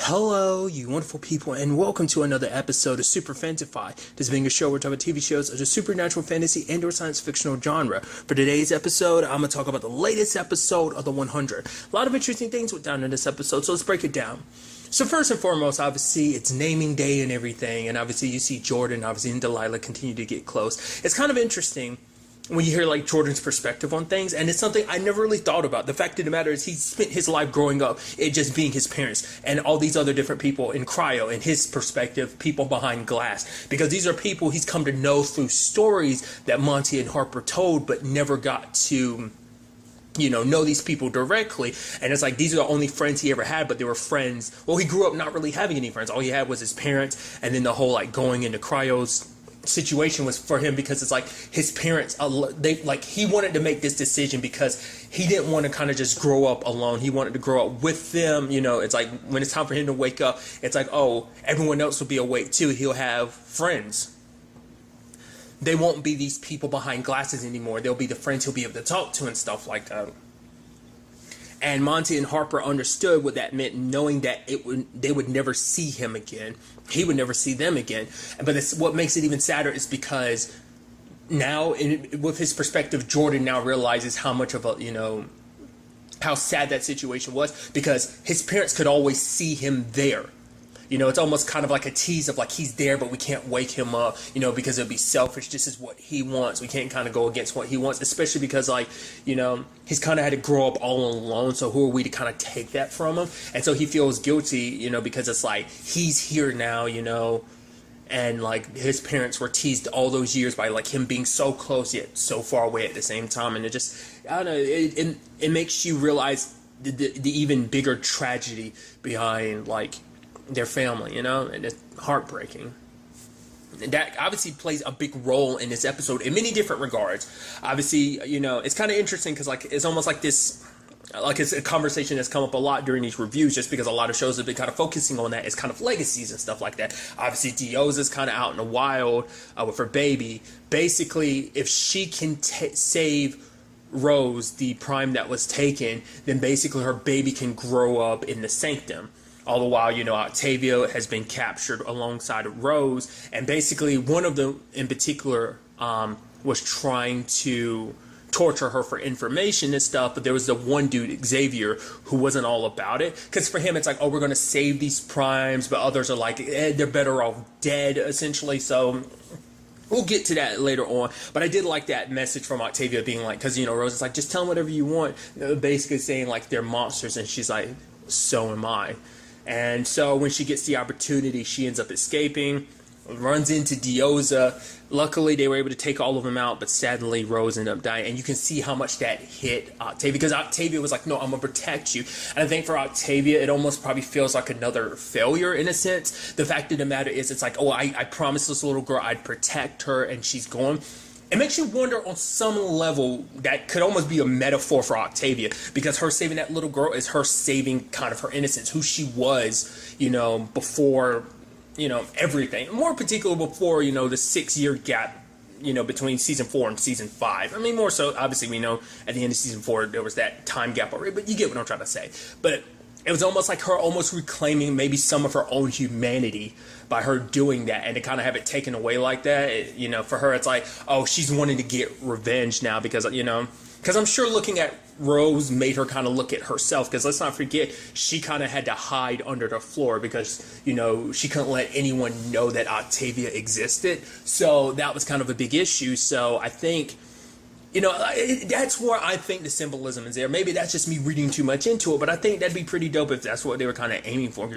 Hello, you wonderful people, and welcome to another episode of Super-Fanta-Fi. This being a show where we talk about TV shows of the supernatural, fantasy, and/or science fictional genre. For today's episode, I'm going to talk about the latest episode of the 100. A lot of interesting things went down in this episode, so let's break it down. So first and foremost, obviously, it's naming day and everything, and obviously you see Jordan, obviously, and Delilah continue to get close. It's kind of interesting when you hear like Jordan's perspective on things, and it's something I never really thought about. The fact of the matter is he spent his life growing up it just being his parents and all these other different people in cryo, in his perspective, people behind glass, because these are people he's come to know through stories that Monty and Harper told but never got to know these people directly. And it's like these are the only friends he ever had, but they were friends. Well, he grew up not really having any friends. All he had was his parents, and then the whole like going into cryos situation was for him because it's like his parents, he wanted to make this decision because he didn't want to kind of just grow up alone. He wanted to grow up with them. It's like when it's time for him to wake up, it's like, oh, everyone else will be awake too. He'll have friends. They won't be these people behind glasses anymore. They'll be the friends he'll be able to talk to and stuff like that. And Monty and Harper understood what that meant, knowing that they would never see him again. He would never see them again. But what makes it even sadder is because now, with his perspective, Jordan now realizes how much of how sad that situation was, because his parents could always see him there. It's almost kind of like a tease of like he's there, but we can't wake him up, because it'd be selfish. This is what he wants. We can't kind of go against what he wants, especially because he's kind of had to grow up all alone. So who are we to kind of take that from him? And so he feels guilty, because it's like he's here now, and like his parents were teased all those years by like him being so close yet so far away at the same time. And it just, I don't know, it makes you realize the even bigger tragedy behind like their family, and it's heartbreaking. And that obviously plays a big role in this episode in many different regards. Obviously, it's kind of interesting because like it's almost like this, like it's a conversation that's come up a lot during these reviews, just because a lot of shows have been kind of focusing on that. It's kind of legacies and stuff like that. Obviously, Diosa's kind of out in the wild with her baby. Basically, if she can save Rose, the prime that was taken, then basically her baby can grow up in the sanctum. All the while, Octavia has been captured alongside of Rose, and basically one of them in particular was trying to torture her for information and stuff, but there was the one dude, Xavier, who wasn't all about it, because for him it's like, oh, we're going to save these primes, but others are like, they're better off dead, essentially. So we'll get to that later on, but I did like that message from Octavia being like, because, Rose is like, just tell them whatever you want, basically saying like they're monsters, and she's like, so am I. And so when she gets the opportunity, she ends up escaping, runs into Diosa. Luckily, they were able to take all of them out, but sadly, Rose ended up dying. And you can see how much that hit Octavia, because Octavia was like, no, I'm going to protect you. And I think for Octavia, it almost probably feels like another failure in a sense. The fact of the matter is, it's like, oh, I promised this little girl I'd protect her, and she's gone. It makes you wonder on some level that could almost be a metaphor for Octavia, because her saving that little girl is her saving kind of her innocence, who she was, before, everything. More particularly before, the 6-year gap, between season 4 and season 5. I mean, more so, obviously, we know at the end of season 4 there was that time gap already, but you get what I'm trying to say. But it was almost like her almost reclaiming maybe some of her own humanity by her doing that, and to kind of have it taken away like that, for her, it's like, oh, she's wanting to get revenge now because I'm sure looking at Rose made her kind of look at herself, because let's not forget, she kind of had to hide under the floor because, she couldn't let anyone know that Octavia existed. So that was kind of a big issue. So I think, that's where I think the symbolism is there. Maybe that's just me reading too much into it, but I think that'd be pretty dope if that's what they were kind of aiming for,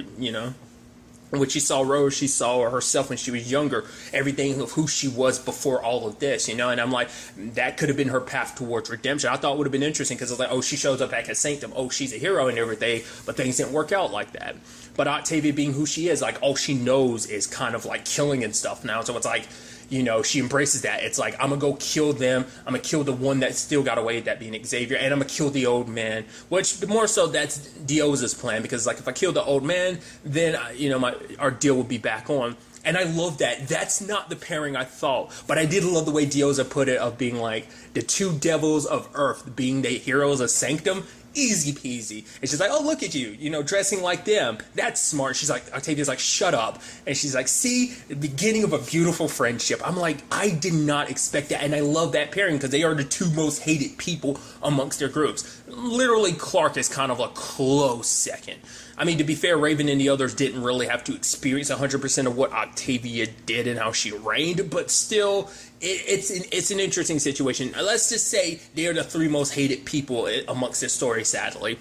When she saw Rose, she saw herself when she was younger, everything of who she was before all of this, and I'm like, that could have been her path towards redemption. I thought it would have been interesting, because it's like, oh, she shows up back at Sanctum, oh, she's a hero and everything, but things didn't work out like that. But Octavia being who she is, like, all she knows is kind of like killing and stuff now, so it's like, she embraces that. It's like, I'm going to go kill them. I'm going to kill the one that still got away, that being Xavier, and I'm going to kill the old man, which more so that's Diosa's plan, because like if I kill the old man, then, our deal would be back on. And I love that. That's not the pairing I thought, but I did love the way Diosa put it, of being like the two devils of Earth being the heroes of Sanctum. easy peasy. And she's like, oh, look at you, dressing like them. That's smart. She's like, Octavia's like, shut up. And she's like, see, the beginning of a beautiful friendship. I'm like, I did not expect that. And I love that pairing because they are the two most hated people amongst their groups. Literally, Clark is kind of a close second. I mean, to be fair, Raven and the others didn't really have to experience 100% of what Octavia did and how she reigned, but still, it's an interesting situation. Let's just say they are the three most hated people amongst this story, sadly.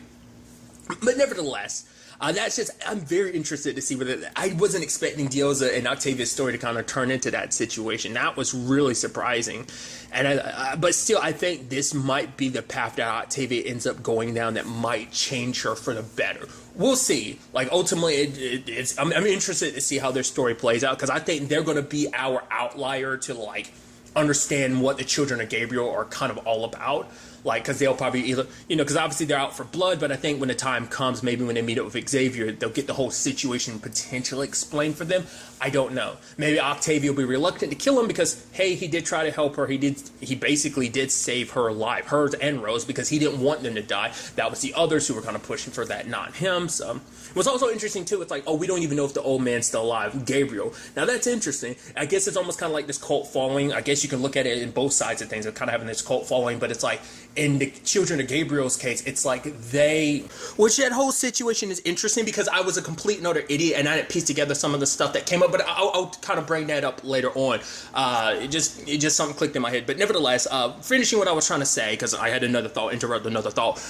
But nevertheless, I'm very interested to see whether, I wasn't expecting Diosa and Octavia's story to kind of turn into that situation. That was really surprising. But still, I think this might be the path that Octavia ends up going down that might change her for the better. We'll see. Like, ultimately, I'm interested to see how their story plays out, because I think they're going to be our outlier to, like, understand what the children of Gabriel are kind of all about. Like, because they'll probably either, because obviously they're out for blood, but I think when the time comes, maybe when they meet up with Xavier, they'll get the whole situation potentially explained for them. I don't know. Maybe Octavia will be reluctant to kill him because, hey, he did try to help her. He basically did save her life, hers and Rose, because he didn't want them to die. That was the others who were kind of pushing for that, not him. So what's also interesting, too, it's like, oh, we don't even know if the old man's still alive, Gabriel. Now, that's interesting. I guess it's almost kind of like this cult following. I guess you can look at it in both sides of things. They're kind of having this cult following, but it's like, in the children of Gabriel's case, it's like which that whole situation is interesting because I was a complete and utter idiot and I didn't piece together some of the stuff that came up, but I'll kind of bring that up later on. It just something clicked in my head. But nevertheless, finishing what I was trying to say, because I had another thought, interrupt another thought.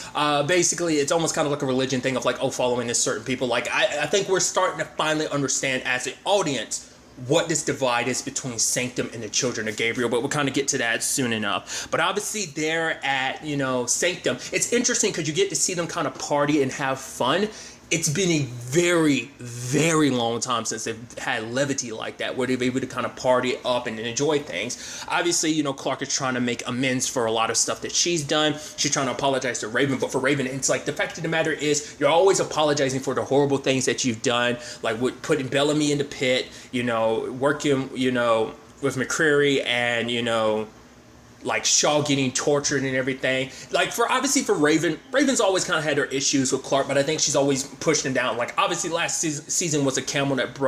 Basically, it's almost kind of like a religion thing of like, oh, following this certain people. Like, I think we're starting to finally understand as an audience what this divide is between Sanctum and the children of Gabriel, but we'll kind of get to that soon enough. But obviously they're at, Sanctum. It's interesting because you get to see them kind of party and have fun. It's been a very, very long time since they've had levity like that, where they've been able to kind of party up and enjoy things. Obviously, Clark is trying to make amends for a lot of stuff that she's done. She's trying to apologize to Raven, but for Raven, it's like the fact of the matter is you're always apologizing for the horrible things that you've done, like with putting Bellamy in the pit, working, with McCreary and, like Shaw getting tortured and everything. Like, for Raven's always kind of had her issues with Clark, but I think she's always pushed him down. Like, obviously last season was a camel that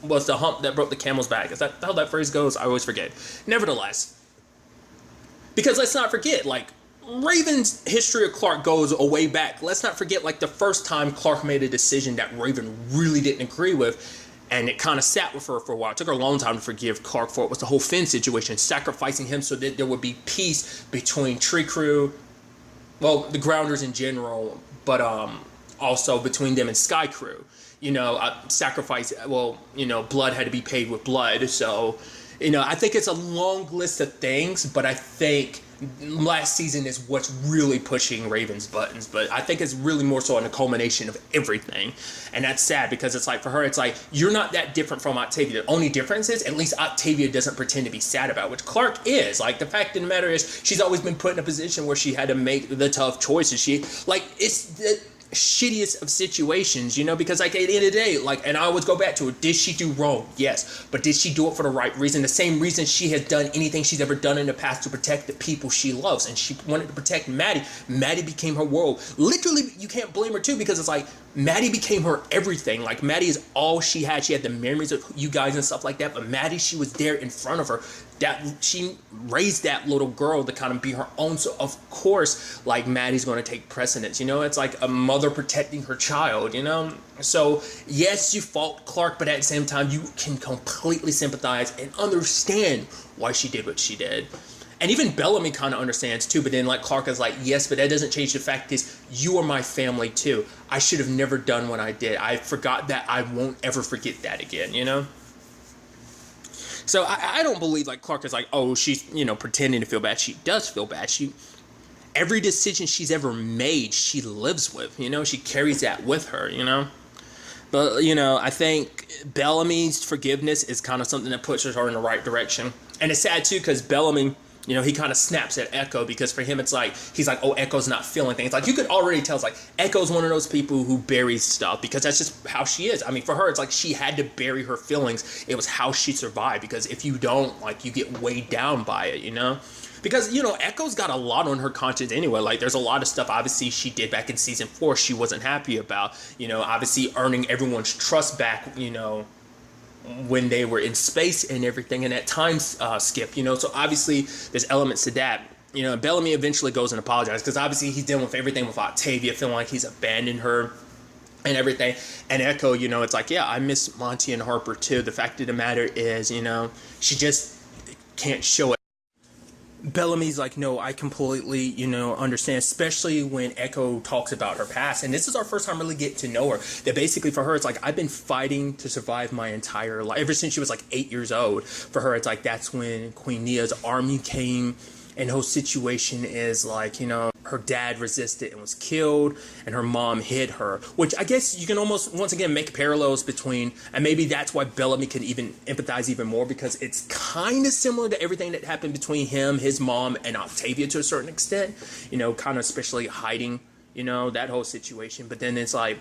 was the hump that broke the camel's back. Is that how that phrase goes? I always forget. Nevertheless, because let's not forget, like, Raven's history of Clark goes a way back. Let's not forget, like, the first time Clark made a decision that Raven really didn't agree with, and it kind of sat with her for a while. It took her a long time to forgive Clark for it. Was the whole Finn situation, sacrificing him so that there would be peace between Tree Crew, well, the Grounders in general, but also between them and Sky Crew. Sacrifice, blood had to be paid with blood. So, I think it's a long list of things, but I think last season is what's really pushing Raven's buttons. But I think it's really more so on the culmination of everything. And that's sad because it's like, for her, it's like, you're not that different from Octavia. The only difference is, at least Octavia doesn't pretend to be sad about it, which Clark is. Like, the fact of the matter is, she's always been put in a position where she had to make the tough choices. It's the shittiest of situations, because like at the end of the day, like, and I always go back to it, did she do wrong? Yes. But did she do it for the right reason? The same reason she has done anything she's ever done in the past to protect the people she loves. And she wanted to protect Maddie. Maddie became her world. Literally, you can't blame her too, because it's like, Maddie became her everything. Like, Maddie is all she had. She had the memories of you guys and stuff like that, but Maddie, she was there in front of her. That she raised that little girl to kind of be her own. So of course, like, Maddie's going to take precedence. It's like a mother protecting her child. So yes, you fault Clark, but at the same time, you can completely sympathize and understand why she did what she did. And even Bellamy kind of understands too, but then like Clark is like, yes, but that doesn't change the fact is you are my family too. I should have never done what I did. I forgot that. I won't ever forget that again, So I don't believe like Clark is like, oh, she's, pretending to feel bad. She does feel bad. Every decision she's ever made, she lives with, she carries that with her, But, I think Bellamy's forgiveness is kind of something that pushes her in the right direction. And it's sad too, because Bellamy, he kind of snaps at Echo, because for him it's like, he's like, oh, Echo's not feeling things. Like, you could already tell, it's like, Echo's one of those people who buries stuff, because that's just how she is. I mean, for her, it's like she had to bury her feelings. It was how she survived, because if you don't, like, you get weighed down by it, Because, you know, Echo's got a lot on her conscience anyway. Like, there's a lot of stuff, obviously, she did back in season 4 she wasn't happy about. You know, obviously earning everyone's trust back, you know, when they were in space and everything, and that time skip, you know. So obviously there's elements to that. You know, Bellamy eventually goes and apologizes because obviously he's dealing with everything with Octavia, feeling like he's abandoned her and everything. And Echo, you know, it's like, yeah, I miss Monty and Harper too. The fact of the matter is, you know, she just can't show it. Bellamy's like, no, I completely, you know, understand, especially when Echo talks about her past. And this is our first time really getting to know her. That basically for her, it's like, I've been fighting to survive my entire life. Ever since she was like 8 years old. For her, it's like, that's when Queen Nia's army came. And her whole situation is like, you know, her dad resisted and was killed, and her mom hid her. Which I guess you can almost, once again, make parallels between, and maybe that's why Bellamy can even empathize even more, because it's kind of similar to everything that happened between him, his mom, and Octavia to a certain extent. You know, kind of especially hiding, you know, that whole situation. But then it's like,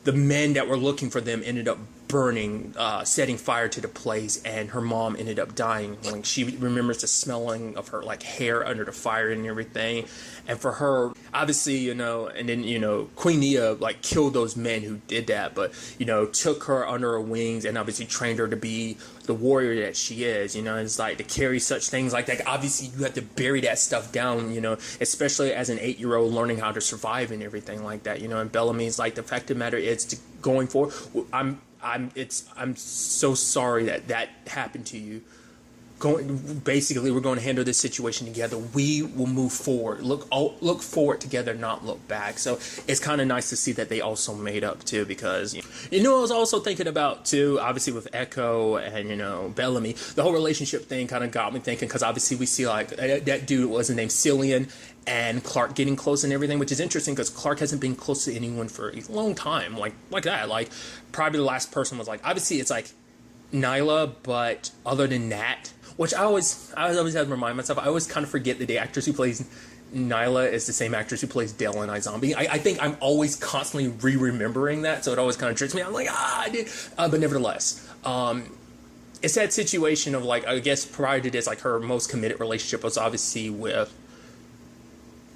the men that were looking for them ended up burning, setting fire to the place, and her mom ended up dying. Like, she remembers the smelling of her like hair under the fire and everything. And for her, obviously, you know, and then, you know, Queen Nia like killed those men who did that, but, you know, took her under her wings and obviously trained her to be the warrior that she is. You know, it's like to carry such things like that. Obviously, you have to bury that stuff down, you know, especially as an 8-year-old learning how to survive and everything like that. You know, and Bellamy's like, the fact of the matter is, going forward, I'm so sorry that happened to you. Basically, we're going to handle this situation together. We will move forward. Look forward together, not look back. So it's kind of nice to see that they also made up too, because you know I was also thinking about too, obviously with Echo and, you know, Bellamy, the whole relationship thing kind of got me thinking, because obviously we see like that dude was named Cillian and Clark getting close and everything, which is interesting because Clark hasn't been close to anyone for a long time, like that. Like, probably the last person was like, obviously it's like Nyla, but other than that, which I always have to remind myself, I always kind of forget that the actress who plays Nyla is the same actress who plays Dale in iZombie. I think I'm always constantly remembering that, so it always kind of tricks me. I'm like, I did, but nevertheless, it's that situation of like, I guess prior to this, like her most committed relationship was obviously with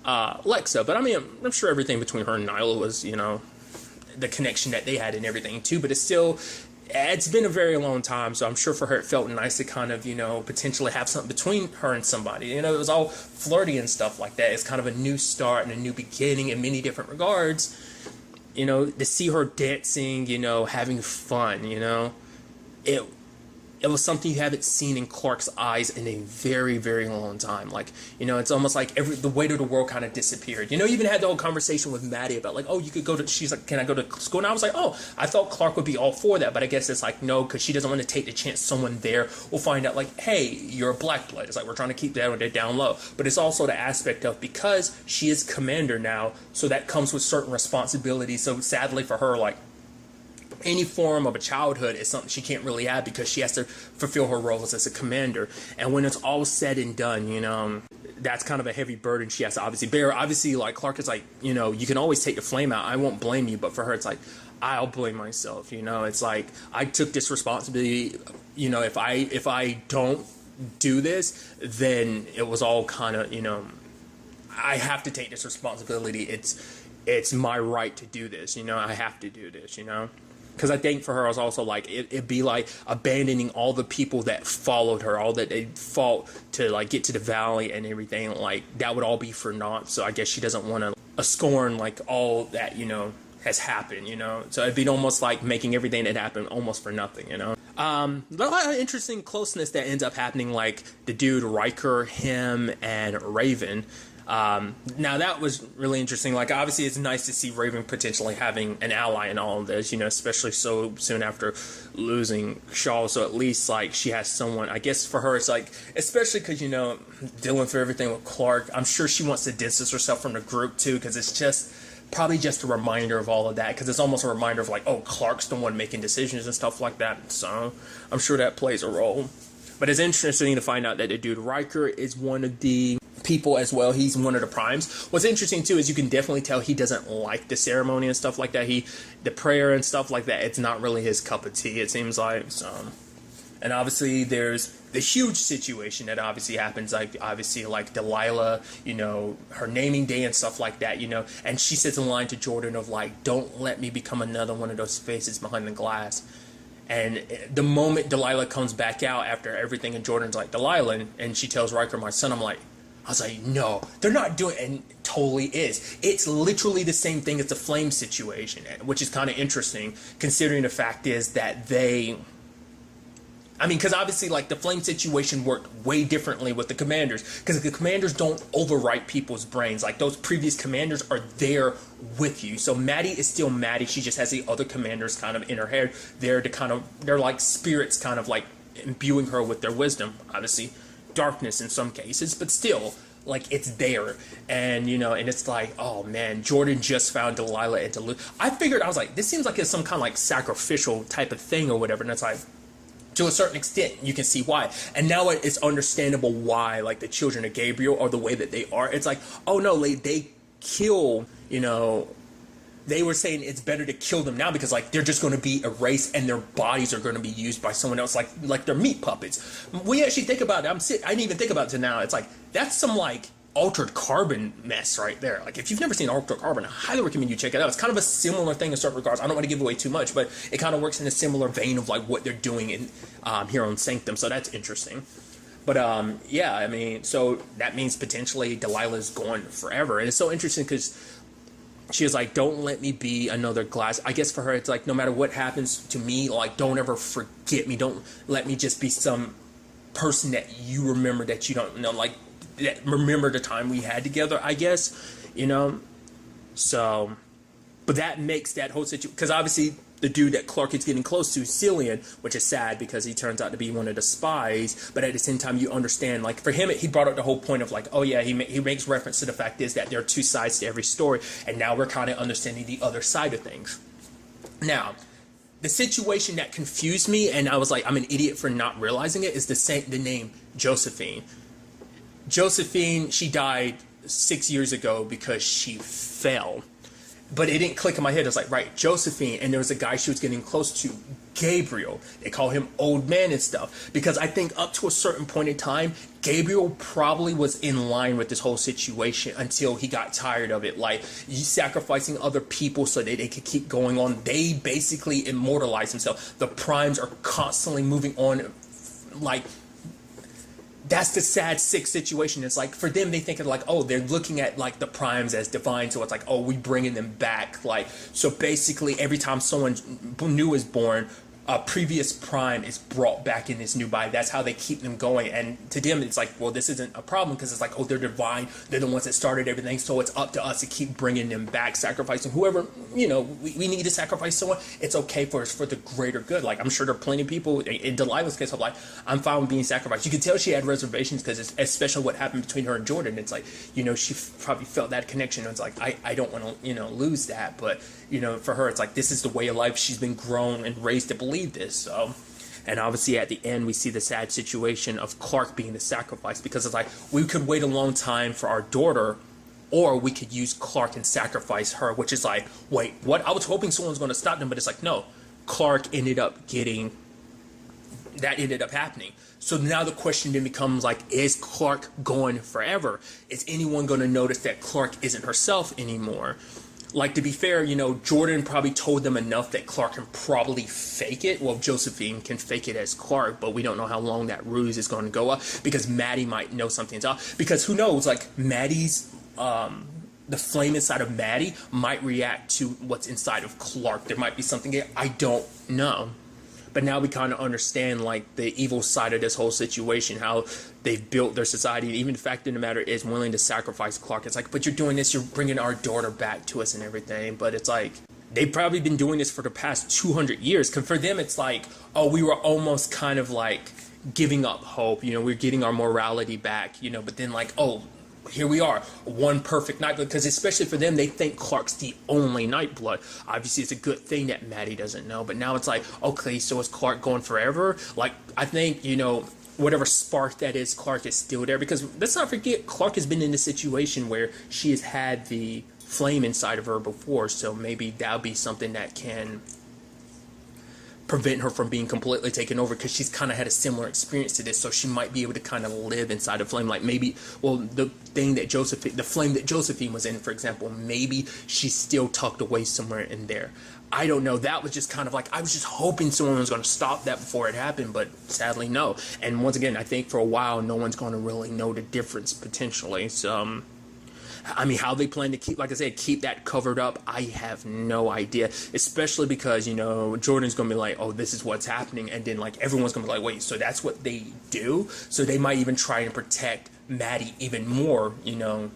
Lexa, but I mean, I'm sure everything between her and Nyla was, you know, the connection that they had and everything too, but it's been a very long time, so I'm sure for her it felt nice to kind of, you know, potentially have something between her and somebody. You know, it was all flirty and stuff like that. It's kind of a new start and a new beginning in many different regards. You know, to see her dancing, you know, having fun, you know, it was something you haven't seen in Clark's eyes in a very, very long time. Like, you know, it's almost like the weight of the world kind of disappeared. You know, you even had the whole conversation with Maddie about like, oh, you could go to, she's like, can I go to school? And I was like, oh, I thought Clark would be all for that. But I guess it's like, no, because she doesn't want to take the chance someone there will find out like, hey, you're a black blood. It's like, we're trying to keep that down low. But it's also the aspect of, because she is commander now, so that comes with certain responsibilities. So sadly for her, like, any form of a childhood is something she can't really have, because she has to fulfill her roles as a commander. And when it's all said and done, you know, that's kind of a heavy burden she has to obviously bear. Obviously, like, Clark is like, you know, you can always take the flame out. I won't blame you. But for her, it's like, I'll blame myself. You know, it's like, I took this responsibility. You know, if I don't do this, then it was all kind of, you know, I have to take this responsibility. It's my right to do this. You know, I have to do this, you know. Because I think for her, I was also like, it'd be like abandoning all the people that followed her, all that they fought to like get to the valley and everything. Like, that would all be for naught. So I guess she doesn't want to scorn like all that, you know, has happened, you know. So it'd be almost like making everything that happened almost for nothing, you know. But a lot of interesting closeness that ends up happening, like the dude Riker, him, and Raven. Now that was really interesting. Like, obviously it's nice to see Raven potentially having an ally in all of this, you know, especially so soon after losing Shaw. So at least like she has someone. I guess for her it's like, especially because, you know, dealing through everything with Clark, I'm sure she wants to distance herself from the group too, because it's just probably just a reminder of all of that, because it's almost a reminder of like, oh, Clark's the one making decisions and stuff like that. So I'm sure that plays a role. But it's interesting to find out that the dude Riker is one of the people as well. He's one of the primes. What's interesting too is you can definitely tell he doesn't like the ceremony and stuff like that. The prayer and stuff like that, it's not really his cup of tea, it seems like. So And obviously there's the huge situation that obviously happens, like obviously like Delilah, you know, her naming day and stuff like that, you know, and she says a line to Jordan of like, don't let me become another one of those faces behind the glass. And the moment Delilah comes back out after everything, and Jordan's like, Delilah, and she tells Riker, my son, I was like, no, they're not doing, and it totally is. It's literally the same thing as the Flame situation, which is kind of interesting, considering the fact is that because obviously, like, the Flame situation worked way differently with the Commanders, because the Commanders don't overwrite people's brains. Like, those previous Commanders are there with you. So Maddie is still Maddie. She just has the other Commanders kind of in her head. They're like spirits kind of like imbuing her with their wisdom. Obviously, darkness in some cases, but still, like, it's there. And, you know, and it's like, oh man, Jordan just found Delilah and I figured, I was like, this seems like it's some kind of like sacrificial type of thing or whatever. And it's like, to a certain extent, you can see why. And now it's understandable why, like, the children of Gabriel are the way that they are. It's like, oh no, they kill, you know, they were saying it's better to kill them now because, like, they're just going to be erased and their bodies are going to be used by someone else, like they're meat puppets. We actually think about it. I didn't even think about it till now. It's like, that's some, like, Altered Carbon mess right there. Like, if you've never seen Altered Carbon, I highly recommend you check it out. It's kind of a similar thing in certain regards. I don't want to give away too much, but it kind of works in a similar vein of like what they're doing in here on Sanctum. So that's interesting. But yeah, I mean, so that means potentially Delilah's gone forever, and it's so interesting because she was like, don't let me be another glass. I guess for her, it's like, no matter what happens to me, like, don't ever forget me. Don't let me just be some person that you remember that you don't know, like, that remember the time we had together, I guess, you know. So, but that makes that whole situation, because obviously the dude that Clark is getting close to is Cillian, which is sad because he turns out to be one of the spies. But at the same time, you understand, like, for him, he brought up the whole point of like, oh yeah, he makes reference to the fact is that there are two sides to every story, and now we're kind of understanding the other side of things. Now, the situation that confused me, and I was like, I'm an idiot for not realizing it, is the name Josephine. Josephine, she died 6 years ago because she fell. But it didn't click in my head. I was like, right, Josephine, and there was a guy she was getting close to, Gabriel. They call him Old Man and stuff. Because I think up to a certain point in time, Gabriel probably was in line with this whole situation until he got tired of it. Like, sacrificing other people so that they could keep going on. They basically immortalize themselves. The primes are constantly moving on, like, that's the sad, sick situation. It's like, for them, they think of like, oh, they're looking at like the primes as divine. So it's like, oh, we bringing them back. Like, so basically every time someone new is born, a previous prime is brought back in this new body. That's how they keep them going. And to them, it's like, well, this isn't a problem because it's like, oh, they're divine. They're the ones that started everything. So it's up to us to keep bringing them back, sacrificing whoever, you know, we need to sacrifice someone. It's okay for us, for the greater good. Like, I'm sure there are plenty of people in Delilah's case of like, I'm fine with being sacrificed. You can tell she had reservations because it's especially what happened between her and Jordan. It's like, you know, she probably felt that connection. It's like, I don't want to, you know, lose that. But, you know, for her, it's like, this is the way of life. She's been grown and raised to believe this. So, and obviously at the end we see the sad situation of Clark being the sacrifice, because it's like, we could wait a long time for our daughter, or we could use Clark and sacrifice her, which is like, wait, what? I was hoping someone's going to stop them, but it's like, no, Clark ended up happening. So now the question then becomes like, is Clark going forever? Is anyone going to notice that Clark isn't herself anymore? Like, to be fair, you know, Jordan probably told them enough that Clark can probably fake it. Well, Josephine can fake it as Clark, but we don't know how long that ruse is going to go up, because Maddie might know something's up. Because who knows, like, Maddie's, the flame inside of Maddie might react to what's inside of Clark. There might be something there. I don't know. But now we kind of understand, like, the evil side of this whole situation, how they've built their society. And even the fact of the matter is willing to sacrifice Clark. It's like, but you're doing this, you're bringing our daughter back to us and everything. But it's like, they've probably been doing this for the past 200 years. Because for them, it's like, oh, we were almost kind of like giving up hope. You know, we're getting our morality back, you know. But then like, oh, here we are, one perfect Nightblood, because especially for them, they think Clark's the only Nightblood. Obviously, it's a good thing that Maddie doesn't know, but now it's like, okay, so is Clark going forever? Like, I think, you know, whatever spark that is, Clark is still there, because let's not forget, Clark has been in a situation where she has had the flame inside of her before, so maybe that'll be something that can prevent her from being completely taken over, because she's kind of had a similar experience to this, so she might be able to kind of live inside a flame. Like maybe, well, the flame that Josephine was in, for example, maybe she's still tucked away somewhere in there. I don't know. That was just kind of like, I was just hoping someone was going to stop that before it happened, but sadly no. And once again, I think for a while no one's going to really know the difference potentially. So I mean, how they plan to keep, like I said, keep that covered up, I have no idea. Especially because, you know, Jordan's going to be like, oh, this is what's happening. And then, like, everyone's going to be like, wait, so that's what they do? So they might even try and protect Maddie even more, you know.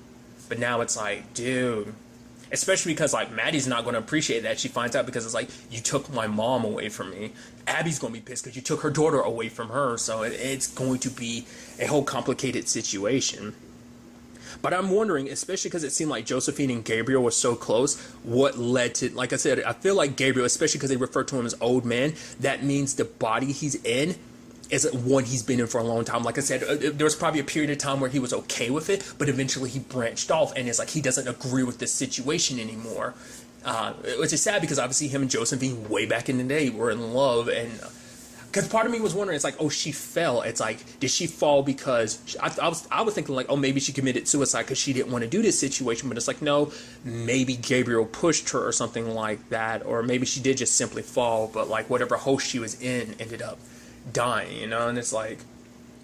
But now it's like, dude. Especially because, like, Maddie's not going to appreciate that. She finds out because it's like, you took my mom away from me. Abby's going to be pissed because you took her daughter away from her. So it's going to be a whole complicated situation. But I'm wondering, especially because it seemed like Josephine and Gabriel were so close, what led to, like I said, I feel like Gabriel, especially because they refer to him as old man, that means the body he's in is one he's been in for a long time. Like I said, there was probably a period of time where he was okay with it, but eventually he branched off, and it's like he doesn't agree with this situation anymore. Which is sad because obviously him and Josephine way back in the day were in love, and because part of me was wondering, it's like, oh, she fell. It's like, did she fall because I was thinking like, oh, maybe she committed suicide because she didn't want to do this situation. But it's like, no, maybe Gabriel pushed her or something like that, or maybe she did just simply fall. But like whatever host she was in ended up dying, you know. And it's like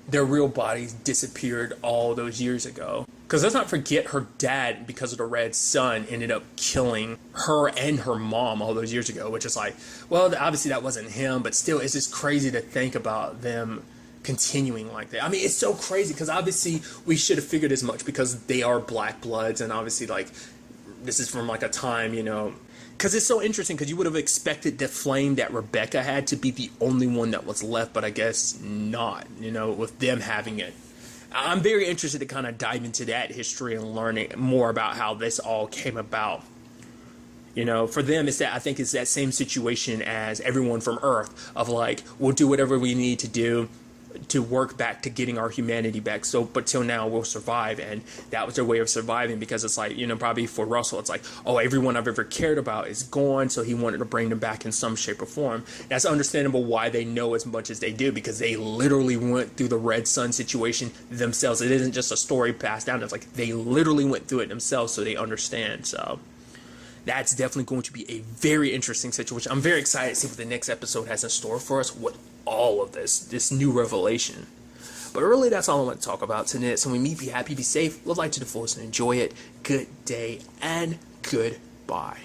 their real bodies disappeared all those years ago. Because let's not forget, her dad, because of the red sun, ended up killing her and her mom all those years ago, which is like, well, obviously that wasn't him, but still, it's just crazy to think about them continuing like that. I mean, it's so crazy because obviously we should have figured as much because they are black bloods, and obviously, like, this is from like a time, you know, because it's so interesting because you would have expected the flame that Rebecca had to be the only one that was left, but I guess not, you know, with them having it. I'm very interested to kind of dive into that history and learning more about how this all came about. You know, for them, it's that, I think it's that same situation as everyone from Earth of like, we'll do whatever we need to do to work back to getting our humanity back. So, but till now we'll survive, and that was their way of surviving, because it's like, you know, probably for Russell, it's like, oh, everyone I've ever cared about is gone, so he wanted to bring them back in some shape or form. That's understandable why they know as much as they do, because they literally went through the Red Sun situation themselves. It isn't just a story passed down. It's like they literally went through it themselves, so they understand. So that's definitely going to be a very interesting situation. I'm very excited to see what the next episode has in store for us with all of this new revelation. But really, that's all I want to talk about tonight. So when we meet, be happy, be safe, live life to the fullest, and enjoy it. Good day and goodbye.